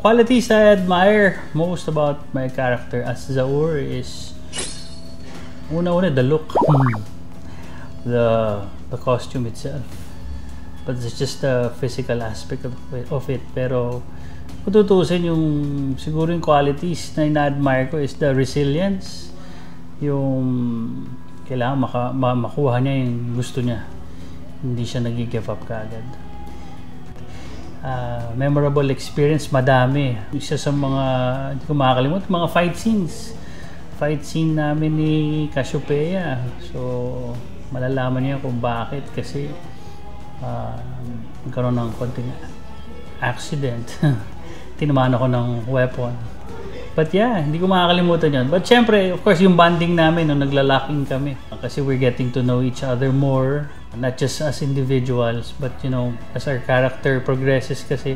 Qualities I admire most about my character as Zaur is una-una the look, the costume itself, but it's just the physical aspect of it. Pero kung tutusin yung siguro yung qualities na ina-admire ko is the resilience, yung kailangan makuha niya yung gusto niya, hindi siya nag-give up kaagad. Memorable experience, madami. Isa sa mga hindi ko makakalimutan, mga fight scene namin ni Cassiopeia. So malalaman niya kung bakit, kasi nagkaroon ng konting accident. Tinamaan ako ng weapon. But yeah, hindi ko makakalimutan yun. But syempre, of course, yung bonding namin nung naglalocking kami. Kasi we're getting to know each other more. Not just as individuals, but you know, as our character progresses, kasi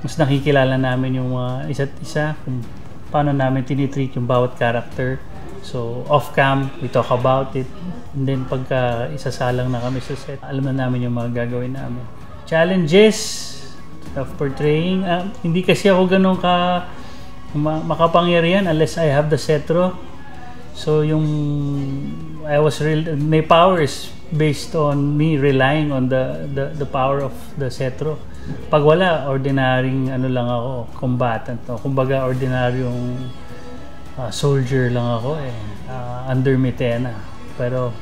mas nakikilala namin yung isa't isa, kung paano namin tinitreat yung bawat character. So off-cam, we talk about it, and then pagka isasalang na kami sa set, alam na namin yung mga gagawin namin. Challenges of portraying, hindi kasi ako ganun makapangyarihan unless I have the cetro. So yung my power is based on me relying on the power of the cetro. Pag wala, ordinaryong lang ako, combatant. Kumbaga ordinaryong soldier lang ako under Mitena. Pero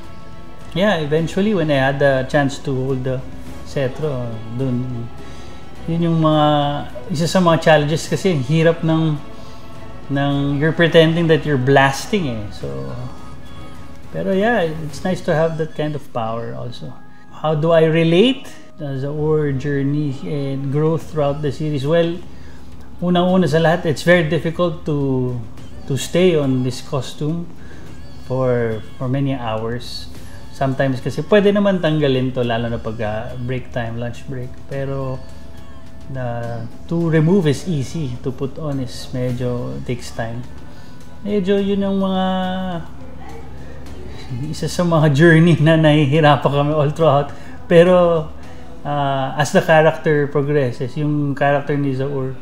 yeah, eventually when I had the chance to hold the cetro, yun yung isa sa mga challenges, kasi hirap ng you're pretending that you're blasting so pero yeah, it's nice to have that kind of power also. How do I relate as our journey and growth throughout the series? Well, unang-una sa lahat, it's very difficult to stay on this costume for many hours. Sometimes kasi pwede naman tanggalin to, lalo na pag break time, lunch break, pero to remove is easy, to put on is medyo takes time. Medyo yun ang isa sa mga journey na nahihirapan kami all throughout. Pero as the character progresses, yung character ni Zaur,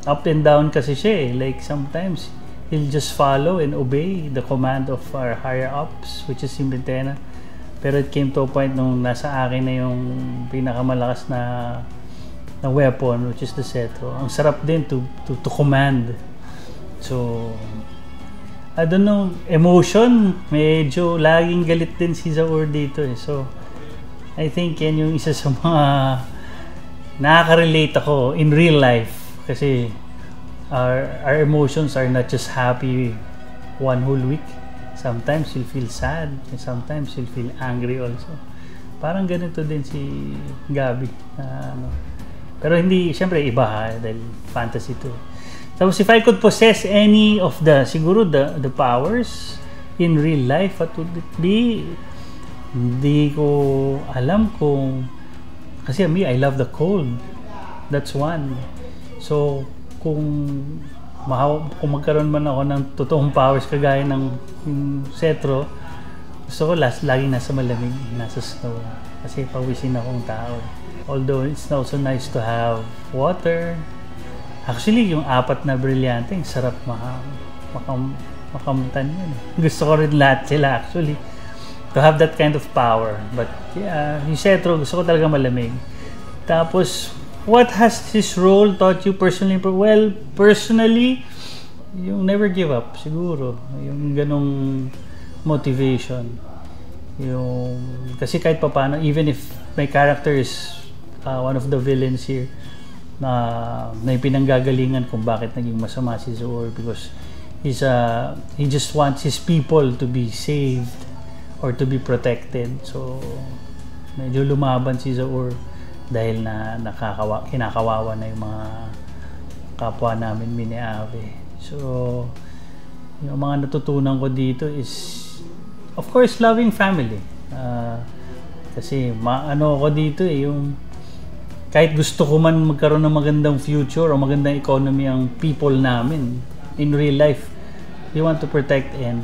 up and down kasi siya like sometimes he'll just follow and obey the command of our higher ups, which is si Mitena. Pero it came to a point nung nasa akin na yung pinakamalakas na weapon, which is the cetro. Ang sarap din to command. So I don't know, emotion, medyo laging galit din si Zaur dito So I think yan yung isa sa mga nakaka-relate ako in real life, kasi our emotions are not just happy one whole week. Sometimes you'll feel sad, and sometimes you'll feel angry also. Parang ganito din si Gabi. Pero hindi, syempre iba dahil fantasy to. Tapos if I could possess any of siguro the powers in real life, what would it be? Hindi ko alam kung, kasi I love the cold. That's one. So kung magkaroon man ako ng totoong powers kagaya ng cetro, gusto ko laging nasa malamig, nasa snow, kasi pawisin akong tao. Although it's also nice to have water. Actually, yung 4 na brilyante, sarap makamtan yun. Gusto ko rin lahat sila actually, to have that kind of power. But yeah, yung cetro, gusto ko talaga malamig. Tapos, what has his role taught you personally? Well, personally, yung never give up, siguro. Yung ganong motivation. Kasi kahit papaano, even if my character is one of the villains here, na pinanggagalingan kung bakit naging masama si Zaur, because he just wants his people to be saved or to be protected. So medyo lumaban si Zaur dahil na kinakawawa na yung mga kapwa namin Mineave. So yung mga natutunan ko dito is, of course, loving family. Kasi ako dito yung kahit gusto ko man magkaroon ng magandang future o magandang economy ang people namin, in real life, you want to protect and,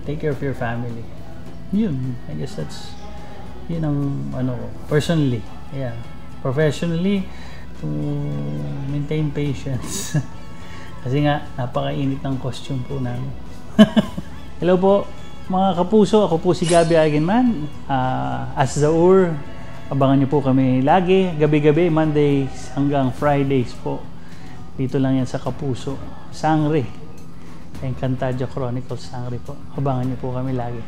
take care of your family. Yun, I guess yun ang personally, yeah. professionally, to maintain patience. Kasi nga, napakainit ng costume po namin. Hello po, mga kapuso. Ako po si Gabby Eigenman. As Zaur, abangan niyo po kami lagi, gabi-gabi, Mondays hanggang Fridays po. Dito lang yan sa Kapuso. Sangre. Encantadia Chronicles Sangre po. Abangan niyo po kami lagi.